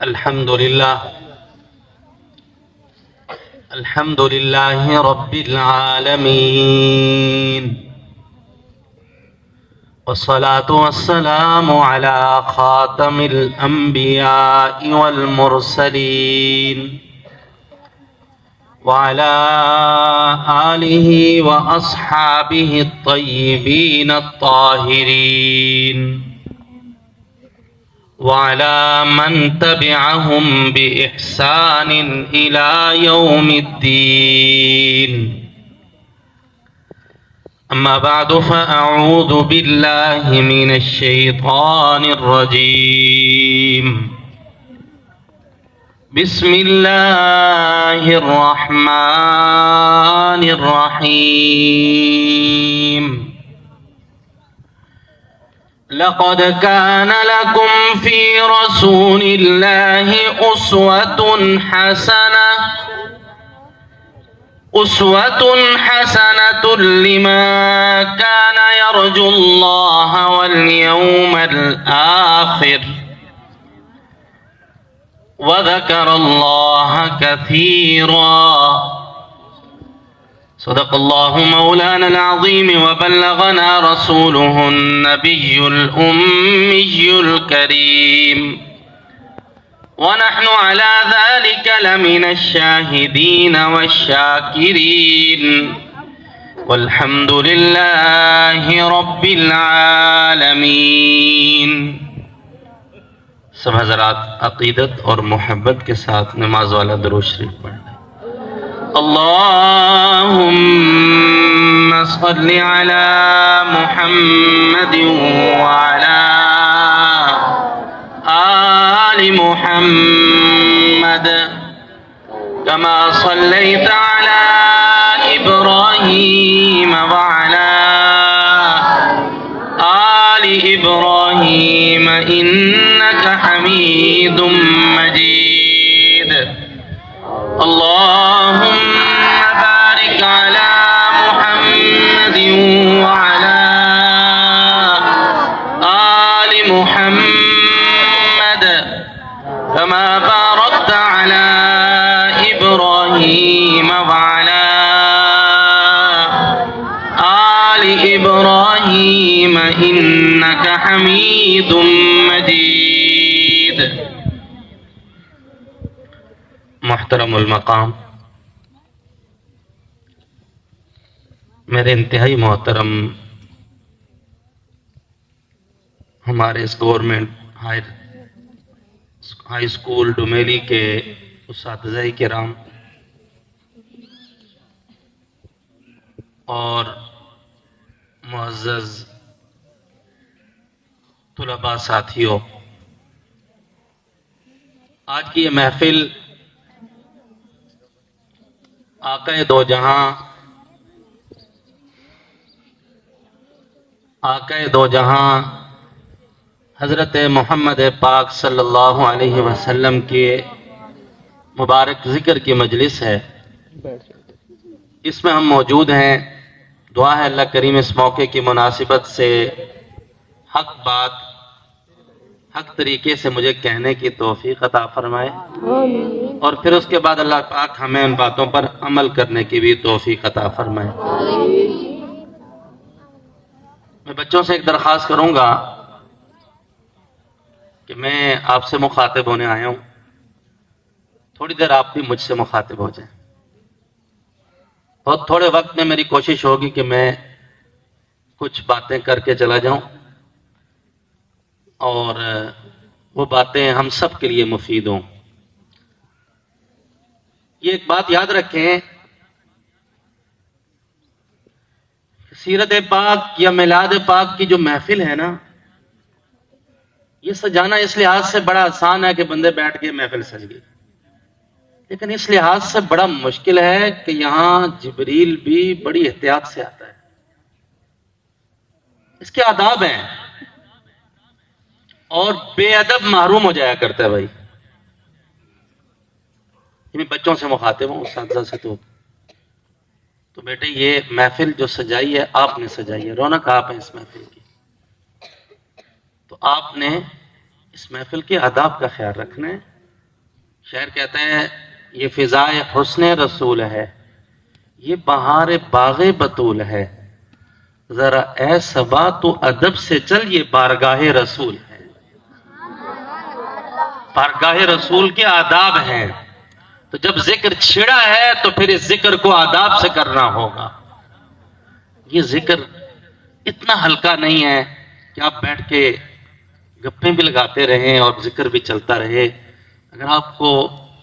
الحمد لله رب العالمين، والصلاة والسلام على خاتم الأنبياء والمرسلين وعلى آله وأصحابه الطيبين الطاهرين وعلى من تبعهم بإحسان إلى يوم الدين. أما بعد، فأعوذ بالله من الشيطان الرجيم. بسم الله الرحمن الرحيم. لقد كان لكم في رسول الله أسوة حسنة لمن كان يرجو الله واليوم الآخر وذكر الله كثيرا. صدق الله مولانا العظيم، وبلغنا رسوله النبي الأمي الكريم، ونحن على ذلك لمن الشاهدين والشاكرين، والحمد لله رب العالمين. سب حضرات عقیدت اور محبت کے ساتھ نماز والا درود شریف پڑھ لیں. اللهم صل على محمد وعلى آل محمد كما صليت على إبراهيم وعلى آل إبراهيم إنك حميد مجيد. اللهم بارك على محمد وعلى آل محمد كما باركت على إبراهيم وعلى آل إبراهيم إنك حميد مجيد. محترم المقام، میرے انتہائی محترم ہمارے اس گورنمنٹ ہائی اسکول ڈومیلی کے اساتذہ کرام اور معزز طلباء ساتھیوں، آج کی یہ محفل آقا دو جہاں حضرت محمد پاک صلی اللہ علیہ وسلم کے مبارک ذکر کی مجلس ہے. اس میں ہم موجود ہیں. دعا ہے اللہ کریم اس موقع کی مناسبت سے حق بات حق طریقے سے مجھے کہنے کی توفیق عطا فرمائے، اور پھر اس کے بعد اللہ پاک ہمیں ان باتوں پر عمل کرنے کی بھی توفیق عطا فرمائے. میں بچوں سے ایک درخواست کروں گا کہ میں آپ سے مخاطب ہونے آیا ہوں، تھوڑی دیر آپ بھی مجھ سے مخاطب ہو جائیں. بہت تھوڑے وقت میں میری کوشش ہوگی کہ میں کچھ باتیں کر کے چلا جاؤں اور وہ باتیں ہم سب کے لیے مفید ہوں. یہ ایک بات یاد رکھیں، سیرت پاک یا میلاد پاک کی جو محفل ہے نا، یہ سجانا اس لحاظ سے بڑا آسان ہے کہ بندے بیٹھ کے محفل سج گئی، لیکن اس لحاظ سے بڑا مشکل ہے کہ یہاں جبریل بھی بڑی احتیاط سے آتا ہے. اس کے آداب ہیں، اور بے ادب محروم ہو جایا کرتا ہے. بھائی میں بچوں سے مخاطب ہوں، اساتذہ سے تو بیٹے یہ محفل جو سجائی ہے آپ نے سجائی ہے، رونق آپ ہیں اس محفل کی، تو آپ نے اس محفل کے آداب کا خیال رکھنا ہے شاعر کہتا ہے یہ فضائے حسن رسول ہے، یہ بہار باغ بطول ہے، ذرا اے صبا تو ادب سے چل، یہ بارگاہ رسول ہے۔ بارگاہ رسول کے آداب ہیں، تو جب ذکر چھڑا ہے تو پھر اس ذکر کو آداب سے کرنا ہوگا۔ یہ ذکر اتنا ہلکا نہیں ہے کہ آپ بیٹھ کے گپیں بھی لگاتے رہیں اور ذکر بھی چلتا رہے۔ اگر آپ کو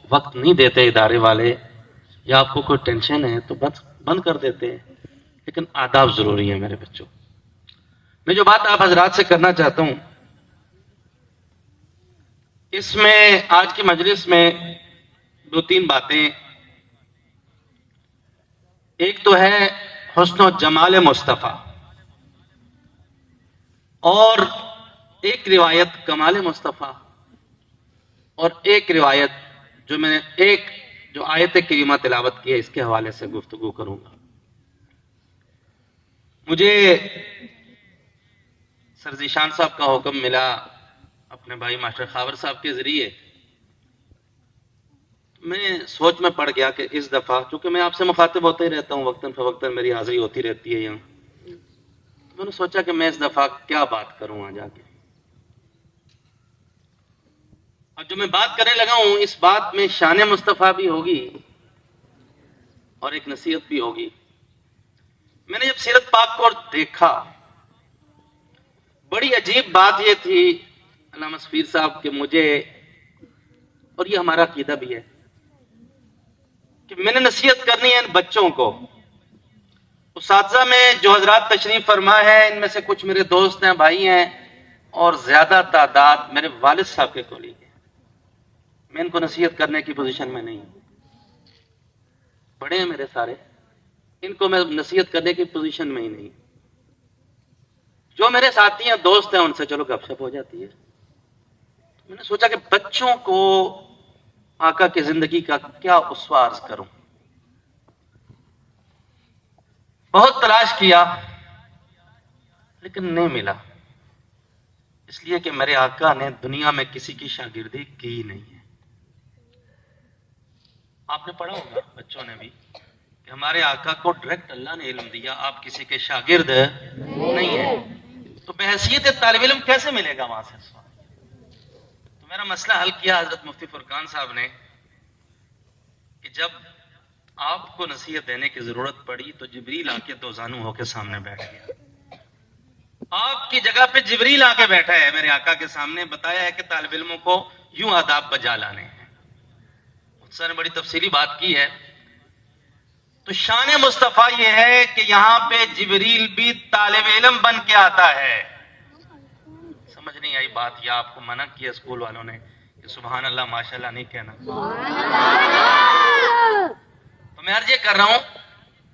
وقت نہیں دیتے ادارے والے یا آپ کو کوئی ٹینشن ہے تو بس بند کر دیتے ہیں، لیکن آداب ضروری ہے میرے بچوں۔ میں جو بات آپ حضرات سے کرنا چاہتا ہوں، اس میں آج کی مجلس میں دو تین باتیں، ایک تو ہے حسن و جمال مصطفیٰ، اور ایک روایت کمال مصطفیٰ، اور ایک روایت جو میں نے جو آیت کریمہ تلاوت کی ہے اس کے حوالے سے گفتگو کروں گا۔ مجھے سر ذیشان صاحب کا حکم ملا اپنے بھائی ماسٹر خاور صاحب کے ذریعے، میں سوچ میں پڑ گیا کہ اس دفعہ چونکہ میں آپ سے مخاطب ہوتا ہی رہتا ہوں، وقتاً فوقتاً میری حاضری ہوتی رہتی ہے یہاں، تو میں نے سوچا کہ میں اس دفعہ کیا بات کروں وہاں جا کے۔ اور جو میں بات کرنے لگا ہوں اس بات میں شان مصطفیٰ بھی ہوگی اور ایک نصیحت بھی ہوگی۔ میں نے جب سیرت پاک کو دیکھا، بڑی عجیب بات یہ تھی علامہ سفیر صاحب کہ مجھے، اور یہ ہمارا عقیدہ بھی ہے، کہ میں نے نصیحت کرنی ہے ان بچوں کو۔ اساتذہ میں جو حضرات تشریف فرما ہے ان میں سے کچھ میرے دوست ہیں، بھائی ہیں، اور زیادہ تعداد میرے والد صاحب کے کولیگ ہیں۔ میں ان کو نصیحت کرنے کی پوزیشن میں نہیں ہوں، بڑے ہیں میرے سارے، ان کو میں نصیحت کرنے کی پوزیشن میں ہی نہیں۔ جو میرے ساتھی ہیں، دوست ہیں، ان سے چلو گپ شپ ہو جاتی ہے۔ میں نے سوچا کہ بچوں کو آقا کی زندگی کا کیا اسوہ عرض کروں۔ بہت تلاش کیا لیکن نہیں ملا، اس لیے کہ میرے آقا نے دنیا میں کسی کی شاگردی کی نہیں ہے۔ آپ نے پڑھا ہوگا بچوں نے بھی کہ ہمارے آقا کو ڈائریکٹ اللہ نے علم دیا، آپ کسی کے شاگرد نہیں ہیں، تو بحیثیت طالب علم کیسے ملے گا وہاں سے سوال؟ تو میرا مسئلہ حل کیا حضرت مفتی فرقان صاحب نے کہ جب آپ کو نصیحت دینے کی ضرورت پڑی تو جبریل آ کے دو زانو ہو کے سامنے بیٹھ گیا۔ آپ کی جگہ پہ جبریل آ کے بیٹھا ہے میرے آقا کے سامنے، بتایا ہے کہ طالب علموں کو یوں آداب بجا لانے ہیں۔ مجھ سے نے بڑی تفصیلی بات کی ہے۔ تو شان مصطفیٰ یہ ہے کہ یہاں پہ جبریل بھی طالب علم بن کے آتا ہے۔ سمجھ نہیں آئی بات، یا آپ کو منع کیا اسکول والوں نے کہ سبحان اللہ ماشاءاللہ نہیں کہنا؟ تو میں عرض یہ کر رہا ہوں،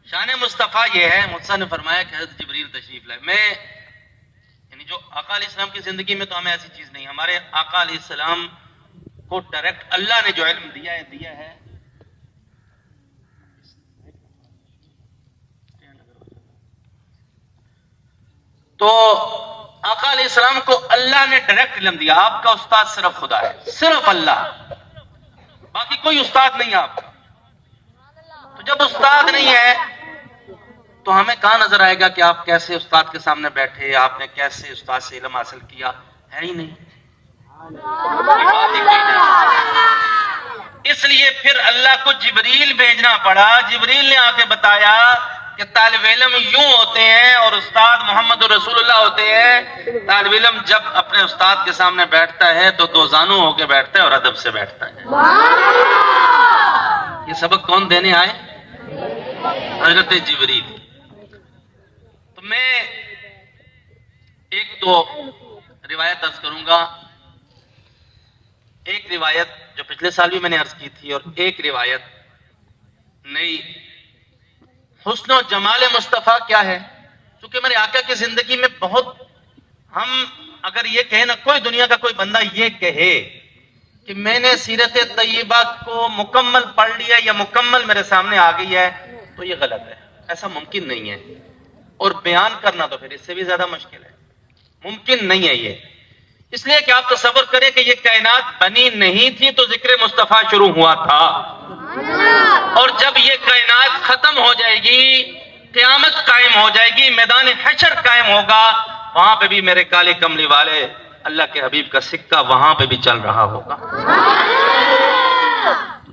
شان مصطفیٰ یہ ہے، مجھ سے نے فرمایا کہ حضرت جبریل تشریف لائے۔ میں یعنی جو آقا علیہ السلام کی زندگی میں تو ہمیں ایسی چیز نہیں، ہمارے آقا علیہ السلام کو ڈائریکٹ اللہ نے جو علم دیا ہے تو آقا علیہ السلام کو اللہ نے ڈائریکٹ علم دیا۔ آپ کا استاد صرف خدا ہے، صرف اللہ، باقی کوئی استاد نہیں آپ کا۔ تو جب استاد نہیں ہے تو ہمیں کہاں نظر آئے گا کہ آپ کیسے استاد کے سامنے بیٹھے، آپ نے کیسے استاد سے علم حاصل کیا؟ ہے ہی نہیں، اس لیے پھر اللہ کو جبریل بھیجنا پڑا۔ جبریل نے آ کے بتایا کہ طالب علم یوں ہوتے ہیں اور استاد محمد رسول اللہ ہوتے ہیں۔ طالب علم جب اپنے استاد کے سامنے بیٹھتا ہے تو دو زانو ہو کے بیٹھتا ہے اور ادب سے بیٹھتا ہے۔ یہ سبق کون دینے آئے؟ حضرت جبریل۔ تو میں ایک تو روایت عرض کروں گا، ایک روایت جو پچھلے سال بھی میں نے عرض کی تھی اور ایک روایت نئی۔ حسن و جمال مصطفیٰ کیا ہے؟ چونکہ میرے آقا کی زندگی میں بہت، ہم اگر یہ کہیں نا، کوئی دنیا کا کوئی بندہ یہ کہے کہ میں نے سیرت طیبہ کو مکمل پڑھ لیا یا مکمل میرے سامنے آ گئی ہے، تو یہ غلط ہے، ایسا ممکن نہیں ہے۔ اور بیان کرنا تو پھر اس سے بھی زیادہ مشکل ہے، ممکن نہیں ہے یہ۔ اس لیے کہ آپ تصور کریں کہ یہ کائنات بنی نہیں تھی تو ذکر مصطفیٰ شروع ہوا تھا، اور جب یہ کائنات ختم ہو جائے گی، قیامت قائم ہو جائے گی، میدان حشر قائم ہوگا، وہاں پہ بھی میرے کالے کملی والے اللہ کے حبیب کا سکہ وہاں پہ بھی چل رہا ہوگا۔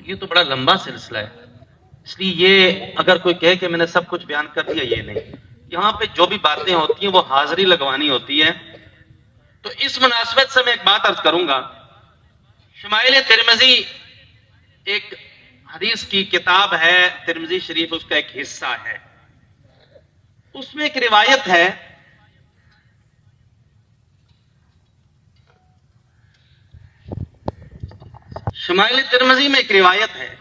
یہ تو بڑا لمبا سلسلہ ہے، اس لیے یہ اگر کوئی کہے کہ میں نے سب کچھ بیان کر دیا، یہ نہیں، یہاں پہ جو بھی باتیں ہوتی ہیں وہ حاضری لگوانی ہوتی ہے۔ تو اس مناسبت سے میں ایک بات عرض کروں گا، شمائل ترمذی ایک حدیث کی کتاب ہے، ترمذی شریف اس کا ایک حصہ ہے، اس میں ایک روایت ہے، شمائل ترمذی میں ایک روایت ہے،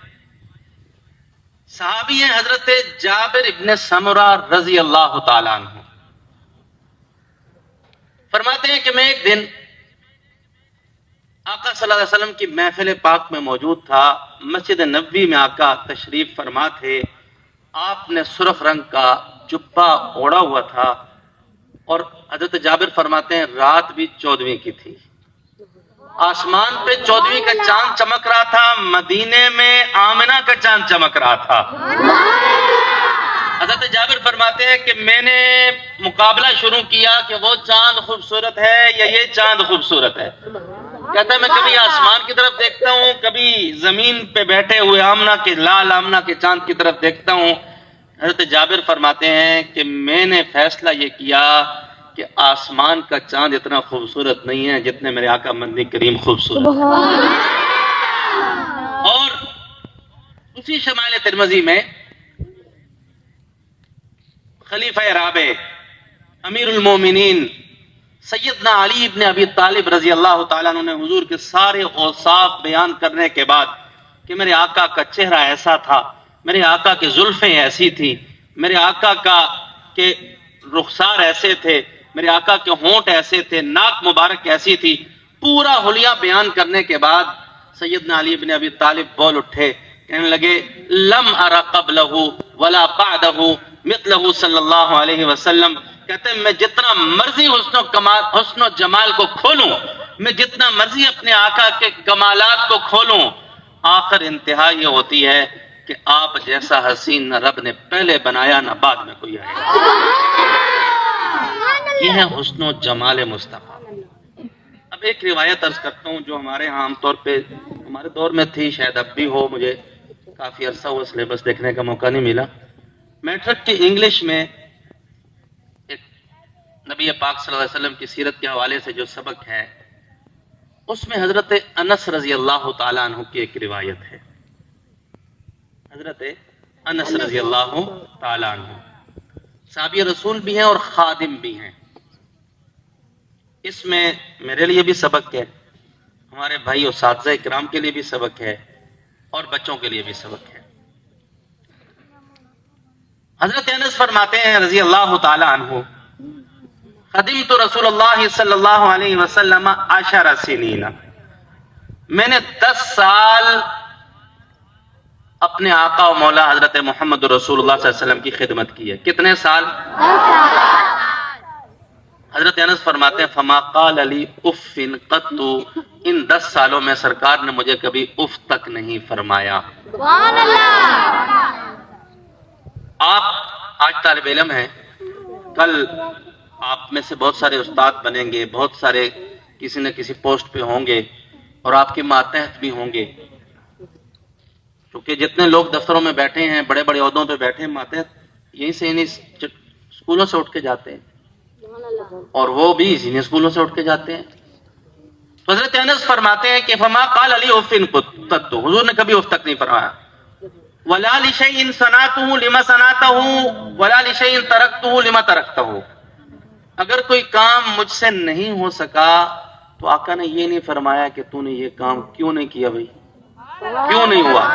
صحابی ہیں حضرت جابر ابن سمرہ رضی اللہ تعالیٰ عنہ، فرماتے ہیں کہ میں ایک دن آقا صلی اللہ علیہ وسلم کی محفل پاک میں موجود تھا، مسجد نبوی میں آقا تشریف فرما تھے، آپ نے سرخ رنگ کا جبہ اوڑھا ہوا تھا، اور حضرت جابر فرماتے ہیں رات بھی 14ویں کی تھی، آسمان پہ 14ویں کا چاند چمک رہا تھا، مدینے میں آمنہ کا چاند چمک رہا تھا۔ حضرت جابر فرماتے ہیں کہ میں نے مقابلہ شروع کیا کہ وہ چاند خوبصورت ہے یا یہ چاند خوبصورت ہے، کہتا ہے میں کبھی آسمان کی طرف دیکھتا ہوں، کبھی زمین پہ بیٹھے ہوئے آمنہ کے لال آمنہ کے چاند کی طرف دیکھتا ہوں۔ حضرت جابر فرماتے ہیں کہ میں نے فیصلہ یہ کیا کہ آسمان کا چاند اتنا خوبصورت نہیں ہے جتنے میرے آقا مدنی کریم خوبصورت ہے۔ اور اسی شمائل ترمذی میں خلیفہ رابع امیر المومنین سیدنا علی ابن ابی طالب رضی اللہ تعالیٰ عنہ نے حضور کے سارے اوصاف بیان کرنے کے بعد کہ میرے آقا کا چہرہ ایسا تھا، میرے آقا کی زلفیں ایسی تھی، میرے آقا کا کہ رخسار ایسے تھے، میرے آقا کے ہونٹ ایسے تھے، ناک مبارک ایسی تھی، پورا حلیہ بیان کرنے کے بعد سیدنا علی ابن ابی طالب بول اٹھے، کہنے لگے لم ارى قبلہ ولا بعدہ مثلہ صلی اللہ علیہ وسلم، کہتے ہیں میں جتنا مرضی حسن و جمال کو کھولوں، میں جتنا مرضی اپنے آقا کے کمالات کو کھولوں، آخر انتہا یہ ہوتی ہے کہ آپ جیسا حسین نہ رب نے پہلے بنایا نہ بعد میں کوئی آئے۔ یہ ہے حسن و جمال مصطفیٰ۔ اب ایک روایت عرض کرتا ہوں جو ہمارے ہاں عام طور پہ ہمارے دور میں تھی، شاید اب بھی ہو، مجھے کافی عرصہ ہوا سلیبس دیکھنے کا موقع نہیں ملا۔ میٹرک کی انگلش میں ایک نبی پاک صلی اللہ علیہ وسلم کی سیرت کے حوالے سے جو سبق ہے، اس میں حضرت انس رضی اللہ تعالیٰ عنہ کی ایک روایت ہے، حضرت انس رضی اللہ تعالیٰ عنہ صحابی رسول بھی ہیں اور خادم بھی ہیں۔ اس میں میرے لیے بھی سبق ہے، ہمارے بھائی اساتذہ اکرام کے لیے بھی سبق ہے، اور بچوں کے لیے بھی سبق ہے۔ حضرت انس فرماتے ہیں رضی اللہ تعالی عنہ، خدمت رسول اللہ صلی اللہ علیہ وسلم 10 سنین، میں نے 10 سال اپنے آقا و مولا حضرت محمد رسول اللہ صلی اللہ علیہ وسلم کی خدمت کی ہے۔ کتنے سال؟ 10 سال۔ حضرت انس فرماتے ہیں فما قال لی اف قط، ان 10 سالوں میں سرکار نے مجھے کبھی اف تک نہیں فرمایا۔ سبحان اللہ۔ آپ آج طالب علم ہیں، کل آپ میں سے بہت سارے استاد بنیں گے، بہت سارے کسی نہ کسی پوسٹ پہ ہوں گے، اور آپ کے ماتحت بھی ہوں گے، کیونکہ جتنے لوگ دفتروں میں بیٹھے ہیں، بڑے بڑے عہدوں پہ بیٹھے ہیں، ماتحت یہیں سے انہیں اسکولوں سے اٹھ کے جاتے ہیں، اور وہ بھی اسی اسکولوں سے اٹھ کے جاتے ہیں۔ تو حضرت انس فرماتے ہیں کہ فما قال علی اف قط، حضور نے کبھی اف تک نہیں فرمایا۔ ولا لشیء صنعته لما صنعته ولا لشیء ترکته لما ترکته، اگر کوئی کام مجھ سے نہیں ہو سکا تو آقا نے یہ نہیں فرمایا کہ تو نے یہ کام کیوں نہیں کیا، بھائی کیوں نہیں ہوا،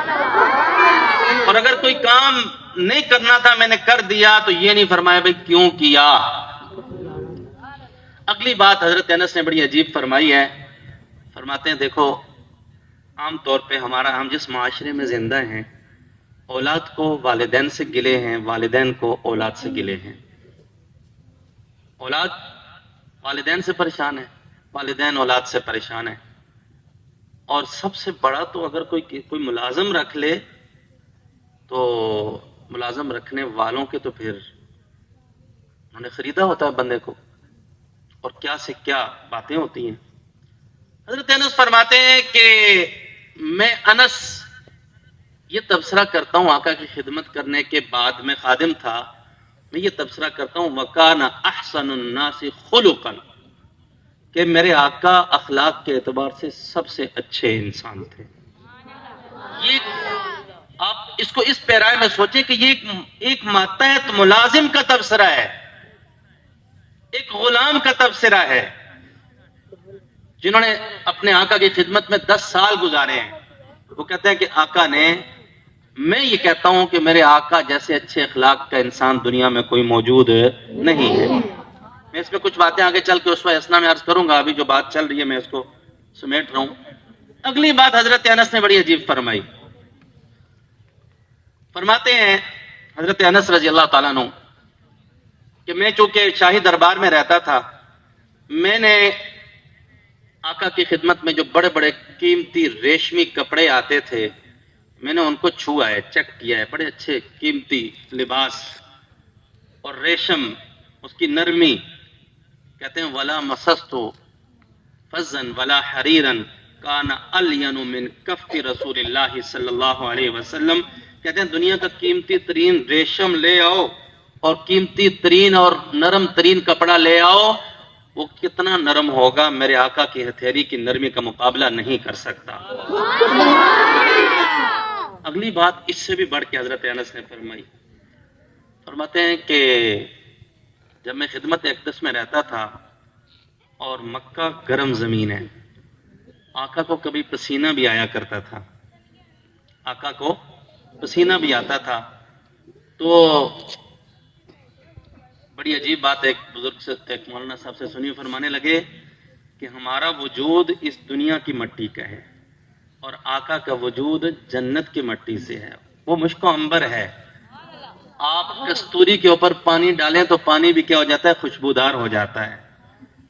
اور اگر کوئی کام نہیں کرنا تھا میں نے کر دیا تو یہ نہیں فرمایا بھائی کیوں کیا۔ اگلی بات حضرت انس نے بڑی عجیب فرمائی ہے، فرماتے ہیں دیکھو عام طور پہ ہم جس معاشرے میں زندہ ہیں، اولاد کو والدین سے گلے ہیں، والدین کو اولاد سے گلے ہیں، اولاد والدین سے پریشان ہے، والدین اولاد سے پریشان ہیں، اور سب سے بڑا تو اگر کوئی ملازم رکھ لے تو ملازم رکھنے والوں کے تو پھر انہوں نے خریدا ہوتا ہے بندے کو، اور کیا سے کیا باتیں ہوتی ہیں۔ حضرت انس فرماتے ہیں کہ میں انس یہ تبصرہ کرتا ہوں، آقا کی خدمت کرنے کے بعد میں خادم تھا، میں یہ تبصرہ کرتا ہوں وَكَانَ أَحْسَنُ النَّاسِ خُلُقًا، کہ میرے آقا اخلاق کے اعتبار سے سب سے اچھے انسان تھے۔ یہ آپ اس کو اس پیرائے میں سوچیں کہ یہ ایک ماتحت ملازم کا تبصرہ ہے، ایک غلام کا تبصرہ ہے، جنہوں نے اپنے آقا کی خدمت میں 10 سال گزارے ہیں۔ وہ کہتے ہیں کہ آقا نے، میں یہ کہتا ہوں کہ میرے آقا جیسے اچھے اخلاق کا انسان دنیا میں کوئی موجود نہیں ہے۔ میں اس میں کچھ باتیں آگے چل کے اسوہ حسنہ میں عرض کروں گا، ابھی جو بات چل رہی ہے میں اس کو سمیٹ رہا ہوں۔ اگلی بات حضرت انس نے بڑی عجیب فرمائی، فرماتے ہیں حضرت انس رضی اللہ تعالیٰ عنہ کہ میں چونکہ شاہی دربار میں رہتا تھا، میں نے آقا کی خدمت میں جو بڑے بڑے قیمتی ریشمی کپڑے آتے تھے میں نے ان کو چھوا ہے، چیک کیا ہے، بڑے اچھے قیمتی لباس اور ریشم، اس کی نرمی، کہتے ہیں ولا مسستو فزن ولا حریرن کان الین من کف رسول اللہ صلی اللہ علیہ وسلم، کہتے ہیں دنیا کا قیمتی ترین ریشم لے آؤ اور قیمتی ترین اور نرم ترین کپڑا لے آؤ، وہ کتنا نرم ہوگا میرے آقا کی ہتھیلی کی نرمی کا مقابلہ نہیں کر سکتا۔ اگلی بات اس سے بھی بڑھ کے حضرت انس نے فرمائی، فرماتے ہیں کہ جب میں خدمت اقدس میں رہتا تھا اور مکہ گرم زمین ہے، آقا کو کبھی پسینہ بھی آیا کرتا تھا، آقا کو پسینہ بھی آتا تھا، تو بڑی عجیب بات ایک بزرگ سے، ایک مولانا صاحب سے سنی، فرمانے لگے کہ ہمارا وجود اس دنیا کی مٹی کا ہے اور آقا کا وجود جنت کی مٹی سے ہے، وہ مشک و عنبر ہے، آپ کستوری کے اوپر پانی ڈالیں تو پانی بھی کیا ہو جاتا ہے؟ خوشبودار ہو جاتا ہے،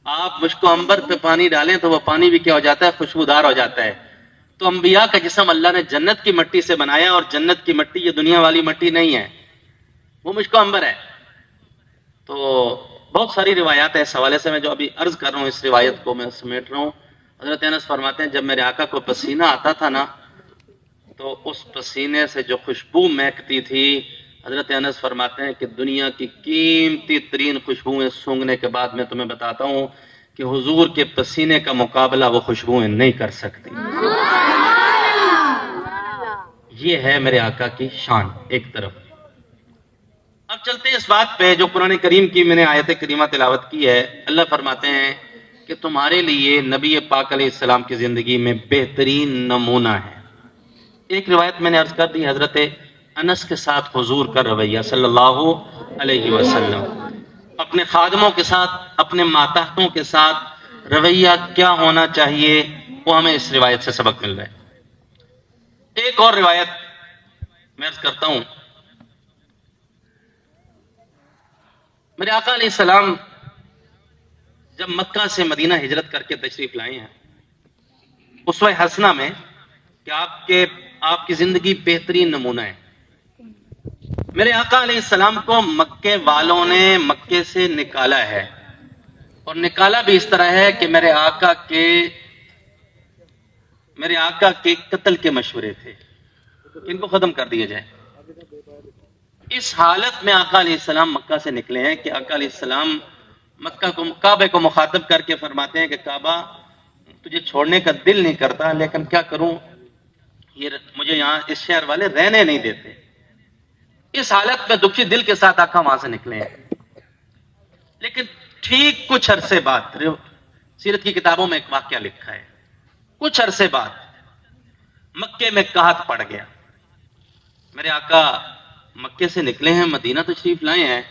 آپ مشک و عنبر پہ پانی ڈالیں تو وہ پانی بھی کیا ہو جاتا ہے؟ خوشبودار ہو جاتا ہے۔ تو انبیاء کا جسم اللہ نے جنت کی مٹی سے بنایا، اور جنت کی مٹی یہ دنیا والی مٹی نہیں ہے، وہ مشک و عنبر ہے۔ تو بہت ساری روایات ہیں اس حوالے سے، میں جو ابھی عرض کر رہا ہوں اس روایت کو میں سمیٹ رہا ہوں۔ حضرت انس فرماتے ہیں جب میرے آقا کو پسینہ آتا تھا نا تو اس پسینے سے جو خوشبو مہکتی تھی، حضرت انس فرماتے ہیں کہ دنیا کی قیمتی ترین خوشبوئیں سونگھنے کے بعد میں تمہیں بتاتا ہوں کہ حضور کے پسینے کا مقابلہ وہ خوشبوئیں نہیں کر سکتی۔ یہ ہے میرے آقا کی شان ایک طرف۔ اب چلتے ہیں اس بات پہ جو قرآن کریم کی میں نے آیت کریمہ تلاوت کی ہے۔ اللہ فرماتے ہیں کہ تمہارے لیے نبی پاک علیہ السلام کی زندگی میں بہترین نمونہ ہے۔ ایک روایت میں نے عرض کر دی، حضرت انس کے ساتھ حضور کا رویہ صلی اللہ علیہ وسلم، اپنے خادموں کے ساتھ، اپنے ماتحتوں کے ساتھ رویہ کیا ہونا چاہیے، وہ ہمیں اس روایت سے سبق مل رہا ہے۔ ایک اور روایت میں عرض کرتا ہوں، میرے آقا علیہ السلام جب مکہ سے مدینہ ہجرت کر کے تشریف لائے ہیں، اسوہ حسنہ میں کہ آپ کی زندگی بہترین نمونہ ہے۔ میرے آقا علیہ السلام کو مکے والوں نے مکے سے نکالا ہے، اور نکالا بھی اس طرح ہے کہ میرے آقا کے قتل کے مشورے تھے، ان کو ختم کر دیا جائے۔ اس حالت میں آقا علیہ السلام مکہ سے نکلے ہیں کہ آقا علیہ السلام کعبے کو مخاطب کر کے فرماتے ہیں کہ کعبہ تجھے چھوڑنے کا دل نہیں کرتا، لیکن کیا کروں، یہ مجھے یہاں اس شہر والے رہنے نہیں دیتے۔ اس حالت میں دکھی دل کے ساتھ آقا وہاں سے نکلے ہیں، لیکن ٹھیک کچھ عرصے بعد، سیرت کی کتابوں میں ایک واقعہ لکھا ہے، کچھ عرصے بعد مکے میں قحط پڑ گیا۔ میرے آقا مکے سے نکلے ہیں، مدینہ تشریف لائے ہیں،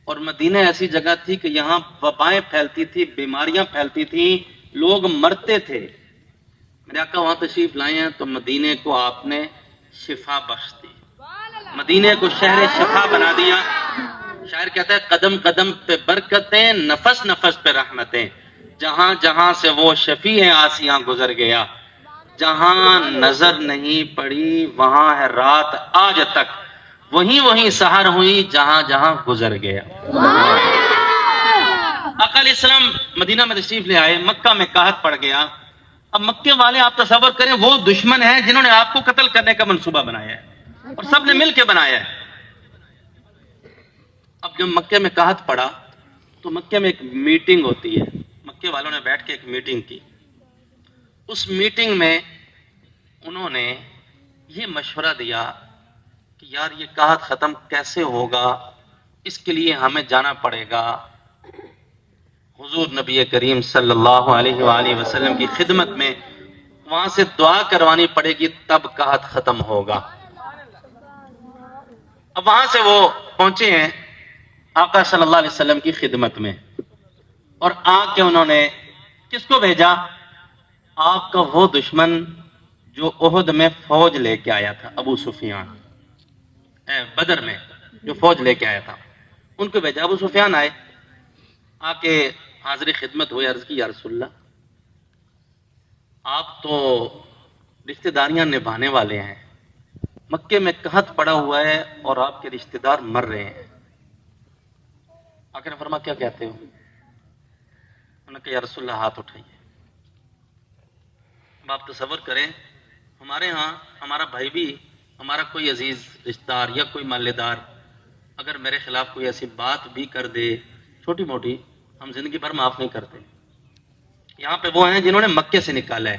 اور مدینہ ایسی جگہ تھی کہ یہاں وبائیں پھیلتی تھی، بیماریاں پھیلتی تھیں، لوگ مرتے تھے۔ میرے آقا وہاں تشریف لائے ہیں تو مدینے کو آپ نے شفا بخش دی، مدینے کو شہر شفا بنا دیا۔ شاعر کہتا ہے قدم قدم پہ برکتیں، نفس نفس پہ رحمتیں، جہاں جہاں سے وہ شفیع آسیاں گزر گیا، جہاں نظر نہیں پڑی وہاں ہے رات آج تک، وہیں سحر ہوئی جہاں جہاں گزر گیا۔ آقا علیہ السلام مدینہ میں تشریف لے آئے، مکہ میں قحط پڑ گیا۔ اب مکے والے آپ تصور کریں وہ دشمن ہیں جنہوں نے آپ کو قتل کرنے کا منصوبہ بنایا ہے اور سب نے مل کے بنایا ہے۔ اب جب مکے میں قحط پڑا تو مکے میں ایک میٹنگ ہوتی ہے، مکے والوں نے بیٹھ کے ایک میٹنگ کی۔ اس میٹنگ میں انہوں نے یہ مشورہ دیا کہ یار یہ قحط ختم کیسے ہوگا، اس کے لیے ہمیں جانا پڑے گا حضور نبی کریم صلی اللہ علیہ وآلہ وسلم کی خدمت میں، وہاں سے دعا کروانی پڑے گی تب قحط ختم ہوگا۔ اب وہاں سے وہ پہنچے ہیں آقا صلی اللہ علیہ وسلم کی خدمت میں، اور آ کے انہوں نے کس کو بھیجا؟ آپ کا وہ دشمن جو احد میں فوج لے کے آیا تھا، ابو سفیان، بدر میں جو فوج لے کے آیا تھا ان کو بھیجا۔ ابو سفیان آئے، آ کے حاضر خدمت ہوئے، عرض کی یا رسول اللہ آپ تو رشتہ داریاں نبھانے والے ہیں، مکے میں قحط پڑا ہوا ہے اور آپ کے رشتہ دار مر رہے ہیں۔ آقا نے فرمایا کیا کہتے ہو؟ انہوں نے کہا یا رسول اللہ ہاتھ اٹھائیے۔ اب آپ تصور کریں ہمارے ہاں ہمارا بھائی بھی، ہمارا کوئی عزیز رشتہ دار یا کوئی مالے دار اگر میرے خلاف کوئی ایسی بات بھی کر دے چھوٹی موٹی، ہم زندگی بھر معاف نہیں کرتے۔ یہاں پہ وہ ہیں جنہوں نے مکے سے نکالا ہے،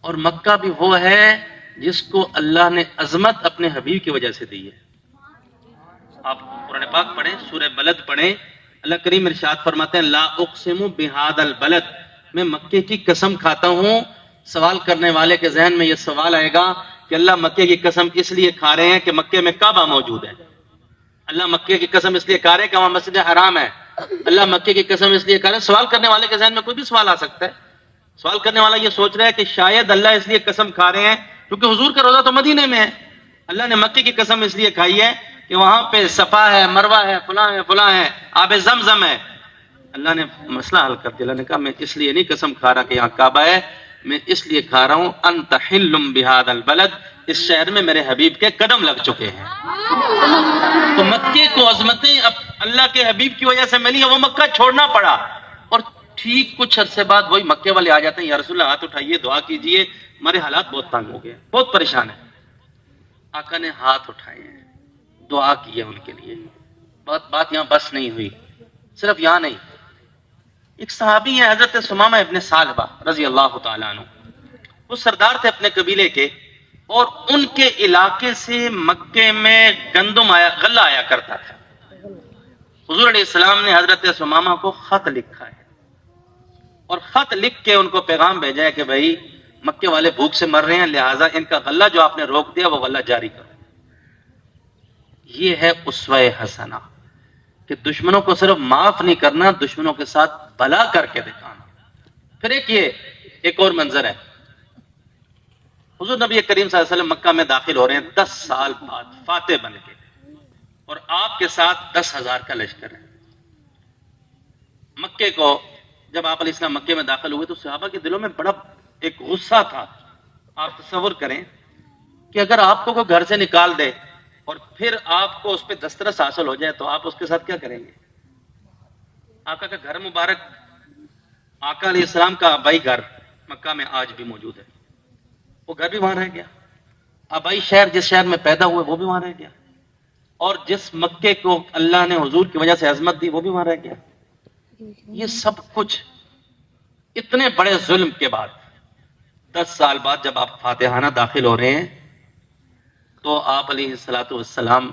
اور مکہ بھی وہ ہے جس کو اللہ نے عظمت اپنے حبیب کی وجہ سے دی ہے۔ آپ قرآن پاک پڑھیں، سورہ بلد پڑھیں، اللہ کریم ارشاد فرماتے ہیں لا اقسم بہذا البلد، میں مکے کی قسم کھاتا ہوں۔ سوال کرنے والے کے ذہن میں یہ سوال آئے گا کہ اللہ مکے کی قسم اس لیے کھا رہے ہیں کہ مکے میں کعبہ موجود ہے، اللہ مکے کی قسم اس لیے کھا رہے ہیں کہ وہاں مسجد حرام ہے، اللہ مکے کی قسم اس لیے کھا رہے ہیں۔ سوال کرنے والے کے ذہن میں کوئی بھی سوال آ سکتا ہے۔ سوال کرنے والا یہ سوچ رہا ہے کہ شاید اللہ اس لیے قسم کھا رہے ہیں کیونکہ حضور کا روزہ تو مدینے میں ہے، اللہ نے مکے کی قسم اس لیے کھائی ہے کہ وہاں پہ صفا ہے، مروہ ہے، فلاں ہے، آب زمزم ہے۔ اللہ نے مسئلہ حل کر دیا، اللہ نے کہا میں اس لیے نہیں قسم کھا رہا کہ یہاں کعبہ ہے، میں اس لیے کھا رہا ہوں انت حل بہذا البلد، اس شہر میں میرے حبیب کے قدم لگ چکے ہیں۔ تو مکے کو عظمتیں اب اللہ کے حبیب کی وجہ سے ملی، وہ مکہ چھوڑنا پڑا، اور ٹھیک کچھ عرصے بعد وہی مکے والے آ جاتے ہیں یا رسول اللہ ہاتھ اٹھائیے دعا کیجئے، ہمارے حالات بہت تنگ ہو گئے، بہت پریشان ہیں۔ آقا نے ہاتھ اٹھائے ہیں، دعا کی ہے ان کے لیے۔ بات یہاں بس نہیں ہوئی، صرف یہاں نہیں، ایک صحابی ہے حضرت ثمامہ ابن ثعلبہ رضی اللہ تعالیٰ عنہ، وہ سردار تھے اپنے قبیلے کے، اور ان کے علاقے سے مکے میں گندم غلہ آیا کرتا تھا۔ حضور علیہ السلام نے حضرت ثمامہ کو خط لکھا ہے، اور خط لکھ کے ان کو پیغام بھیجا ہے کہ بھائی مکے والے بھوک سے مر رہے ہیں، لہٰذا ان کا غلہ جو آپ نے روک دیا وہ غلہ جاری کرو۔ یہ ہے اسوہ حسنہ کہ دشمنوں کو صرف معاف نہیں کرنا، دشمنوں کے ساتھ بھلا کر کے دکھانا۔ پھر ایک اور منظر ہے، حضور نبی کریم صلی اللہ علیہ وسلم مکہ میں داخل ہو رہے ہیں 10 سال بعد فاتح بن کے، اور آپ کے ساتھ 10,000 کا لشکر ہے۔ مکے کو جب آپ علیہ السلام مکے میں داخل ہوئے تو صحابہ کے دلوں میں بڑا ایک غصہ تھا۔ آپ تصور کریں کہ اگر آپ کو کوئی گھر سے نکال دے اور پھر آپ کو اس پہ دسترس حاصل ہو جائے تو آپ اس کے ساتھ کیا کریں گے؟ آقا کا گھر مبارک، آقا علیہ السلام کا آبائی گھر مکہ میں آج بھی موجود ہے، وہ گھر بھی وہاں رہ گیا، آبائی شہر جس شہر میں پیدا ہوئے وہ بھی وہاں رہ گیا، اور جس مکے کو اللہ نے حضور کی وجہ سے عظمت دی وہ بھی وہاں رہ گیا۔ یہ سب کچھ اتنے بڑے ظلم کے بعد 10 سال بعد جب آپ فاتحانہ داخل ہو رہے ہیں تو آپ علیہ السلام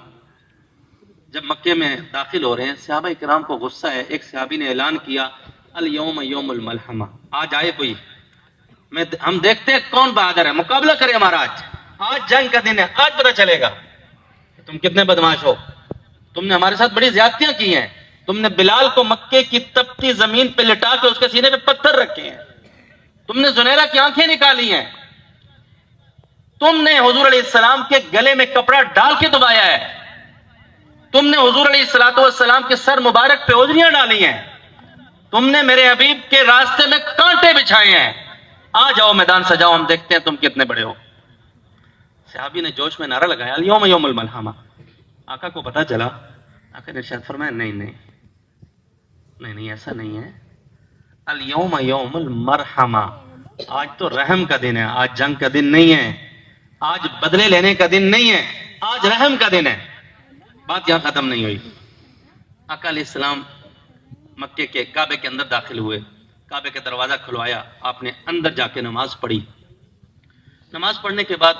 جب مکے میں داخل ہو رہے ہیں، صحابہ کرام کو غصہ ہے۔ ایک صحابی نے اعلان کیا الیوم یوم الملحمہ، آج آئے کوئی، ہم دیکھتے ہیں کون بہادر ہے، مقابلہ کرے ہمارا، آج جنگ کا دن ہے، آج پتہ چلے گا تم کتنے بدماش ہو، تم نے ہمارے ساتھ بڑی زیادتیاں کی ہیں، تم نے بلال کو مکے کی تپتی زمین پہ لٹا کے اس کے سینے پہ پتھر رکھے ہیں، تم نے زنیرہ کی آنکھیں نکالی ہیں، تم نے حضور علیہ السلام کے گلے میں کپڑا ڈال کے دبایا ہے، تم نے حضور علیہ السلام کے سر مبارک پہ اوجریاں ڈالی ہیں، تم نے میرے حبیب کے راستے میں کانٹے بچھائے ہیں، آ جاؤ میدان سجاؤ، ہم دیکھتے ہیں تم کتنے بڑے ہو۔ صحابی نے جوش میں نعرہ لگایا الیوم یوم الملحمہ۔ آقا کو پتا چلا، آقا نے ارشاد فرمایا نہیں ایسا نہیں ہے، الیوم یوم المرحمہ، آج تو رحم کا دن ہے، آج جنگ کا دن نہیں ہے، آج بدلے لینے کا دن نہیں ہے، آج رحم کا دن ہے۔ بات یہاں ختم نہیں ہوئی۔ آقا علیہ السلام مکے کے کعبے کے اندر داخل ہوئے، کعبے کا دروازہ کھلوایا، آپ نے اندر جا کے نماز پڑھی۔ نماز پڑھنے کے بعد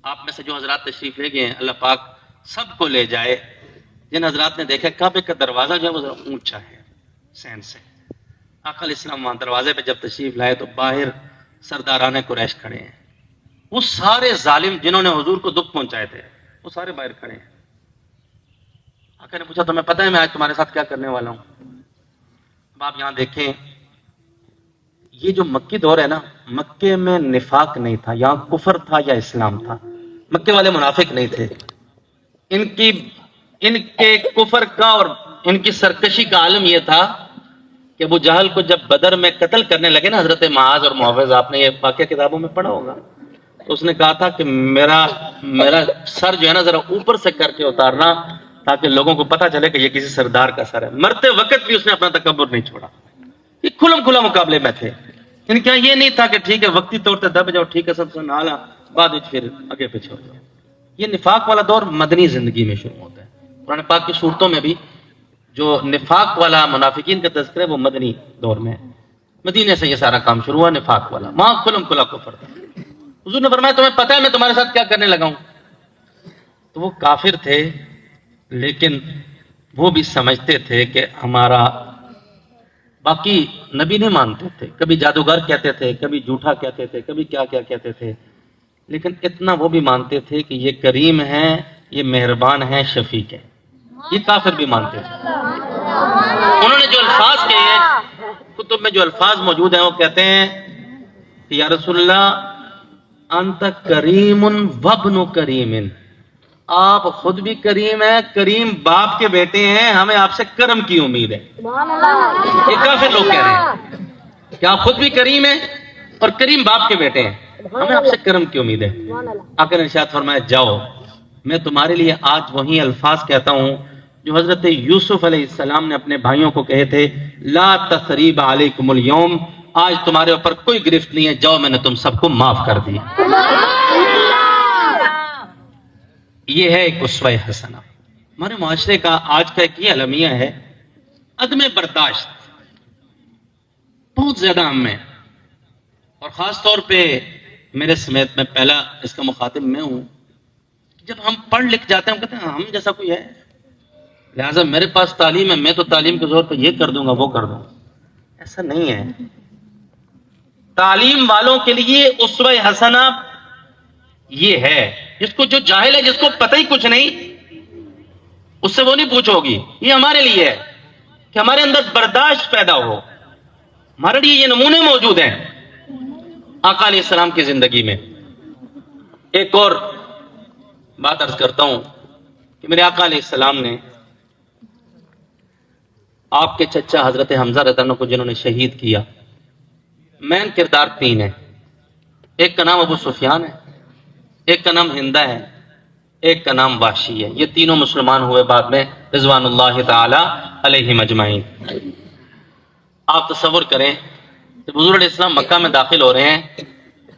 آپ میں سے جو حضرات تشریف لے گئے ہیں، اللہ پاک سب کو لے جائے۔ جن حضرات نے دیکھا کعبے کا دروازہ جو ہے وہ ذرا اونچا ہے سین سے، آقا علیہ السلام وہاں دروازے پہ جب تشریف لائے تو باہر سرداران قریش کھڑے ہیں، وہ سارے ظالم جنہوں نے حضور کو دکھ پہنچائے تھے وہ سارے باہر کھڑے ہیں۔ آقا نے پوچھا تمہیں پتہ ہے میں آج تمہارے ساتھ کیا کرنے والا ہوں؟ اب آپ یہاں دیکھیں، یہ جو مکی دور ہے نا، مکے میں نفاق نہیں تھا، یہاں کفر تھا یا اسلام تھا۔ مکے والے منافق نہیں تھے، ان کے کفر کا اور ان کی سرکشی کا عالم یہ تھا کہ ابو جہل کو جب بدر میں قتل کرنے لگے نا حضرت معاذ اور معوذ، آپ نے یہ واقعہ کتابوں میں پڑھا ہوگا، تو اس نے کہا تھا کہ میرا سر جو ہے نا ذرا اوپر سے کر کے اتارنا تاکہ لوگوں کو پتا چلے کہ یہ کسی سردار کا سر ہے۔ مرتے وقت بھی اس نے اپنا تکبر نہیں چھوڑا، یہ کھلم کھلا مقابلے میں تھے۔ ان کا یہ نہیں تھا کہ ٹھیک ہے وقتی طور پہ دب جاؤ، ٹھیک ہے سب سے نالا بعد میں پھر آگے پیچھے ہو جاؤ۔ یہ نفاق والا دور مدنی زندگی میں شروع ہوتا ہے۔ قرآن پاک کی صورتوں میں بھی جو نفاق والا منافقین کا تذکرہ ہے وہ مدنی دور میں ہے، مدینے سے یہ سارا کام شروع ہوا نفاق والا، وہاں کھلم کھلا کفر تھا۔ حضور نے فرمایا تمہیں پتہ ہے میں تمہارے ساتھ کیا کرنے لگا ہوں؟ تو وہ کافر تھے لیکن وہ بھی سمجھتے تھے کہ ہمارا، باقی نبی نہیں مانتے تھے، کبھی جادوگر کہتے تھے، کبھی جھوٹا کہتے تھے، کبھی کیا کیا کہتے تھے، لیکن اتنا وہ بھی مانتے تھے کہ یہ کریم ہے، یہ مہربان ہے، شفیق ہے، یہ کافر بھی مانتے تھے۔ انہوں نے جو الفاظ کہے، کتب میں جو الفاظ موجود ہیں وہ کہتے ہیں کہ یا رسول اللہ انت کریم وابن کریم، آپ خود بھی کریم ہیں، کریم باپ کے بیٹے ہیں، ہمیں آپ سے کرم کی امید ہے۔ یہ کافر لوگ کہہ رہے ہیں کہ آپ خود بھی کریم ہیں اور کریم باپ کے بیٹے ہیں، ہمیں آپ سے کرم کی امید ہے۔ آقا نے ارشاد فرمایا جاؤ، میں تمہارے لیے آج وہی الفاظ کہتا ہوں جو حضرت یوسف علیہ السلام نے اپنے بھائیوں کو کہے تھے، لا تثریب علیکم اليوم، آج تمہارے اوپر کوئی گرفت نہیں ہے، جاؤ میں نے تم سب کو معاف کر دی۔ یہ ہے ایک اسوہ حسنہ۔ ہمارے معاشرے کا آج کا ایک یہ المیہ ہے عدم برداشت، بہت زیادہ ہم میں، اور خاص طور پہ میرے سمیت میں پہلا اس کا مخاطب میں ہوں۔ جب ہم پڑھ لکھ جاتے ہیں ہم کہتے ہیں ہم جیسا کوئی ہے، لہٰذا میرے پاس تعلیم ہے، میں تو تعلیم کے زور پہ یہ کر دوں گا وہ کر دوں گا، ایسا نہیں ہے۔ تعلیم والوں کے لیے اسوہ حسنہ یہ ہے، جس کو جو جاہل ہے، جس کو پتہ ہی کچھ نہیں، اس سے وہ نہیں پوچھو گی، یہ ہمارے لیے ہے کہ ہمارے اندر برداشت پیدا ہو، ہمارے لیے یہ نمونے موجود ہیں آقا علیہ السلام کی زندگی میں۔ ایک اور بات عرض کرتا ہوں کہ میرے آقا علیہ السلام نے آپ کے چچا حضرت حمزہ رضی اللہ عنہ کو جنہوں نے شہید کیا، مین کردار تین ہیں، ایک کا نام ابو سفیان ہے، ایک کا نام ہندہ ہے، ایک کا نام وحشی ہے۔ یہ تینوں مسلمان ہوئے بعد میں رضوان اللہ تعالی علیہم اجمعین۔ آپ تصور کریں جب حضور علیہ السلام مکہ میں داخل ہو رہے ہیں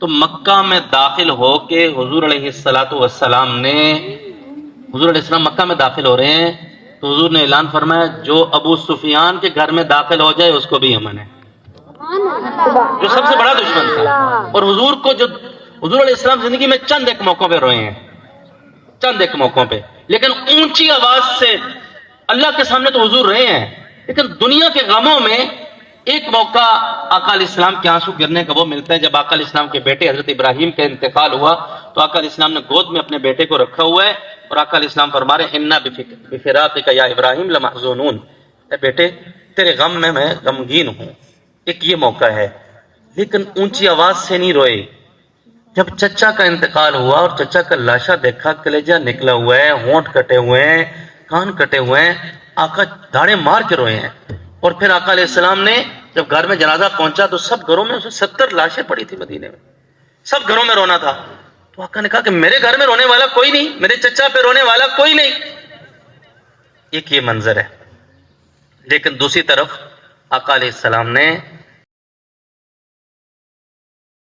تو مکہ میں داخل ہو کے حضور علیہ السلام نے، حضور علیہ السلام مکہ میں داخل ہو رہے ہیں تو حضور نے اعلان فرمایا جو ابو سفیان کے گھر میں داخل ہو جائے اس کو بھی امن ہے، جو سب سے بڑا دشمن تھا۔ اور حضور کو جو حضور علیہ السلام زندگی میں چند ایک موقعوں پہ روئے ہیں، چند ایک موقعوں پہ، لیکن اونچی آواز سے اللہ کے سامنے تو حضور رہے ہیں، لیکن دنیا کے غموں میں ایک موقع آقا علیہ السلام کے آنسو گرنے کا وہ ملتا ہے جب آقا علیہ السلام کے بیٹے حضرت ابراہیم کا انتقال ہوا تو آقا علیہ السلام نے گود میں اپنے بیٹے کو رکھا ہوا ہے اور آقا علیہ السلام فرما رہے ہیں انا بفراقک یا ابراہیم لمحزونون، اے بیٹے تیرے غم میں غمگین ہوں۔ ایک یہ موقع ہے، لیکن اونچی آواز سے نہیں روئے۔ جب چچا کا انتقال ہوا اور چچا کا لاشا دیکھا، کلیجہ نکلا ہوا ہے، ہونٹ کٹے ہوئے ہیں، کان کٹے ہوئے ہیں، آقا دھاڑے مار کے روئے ہیں، اور پھر آقا علیہ السلام نے جب گھر میں جنازہ پہنچا تو سب گھروں میں 70 لاشیں پڑی تھی مدینے میں، سب گھروں میں رونا تھا. تو آقا نے کہا کہ میرے گھر میں رونے والا کوئی نہیں، میرے چچا پہ رونے والا کوئی نہیں. ایک یہ منظر ہے. لیکن دوسری طرف آقا علیہ السلام نے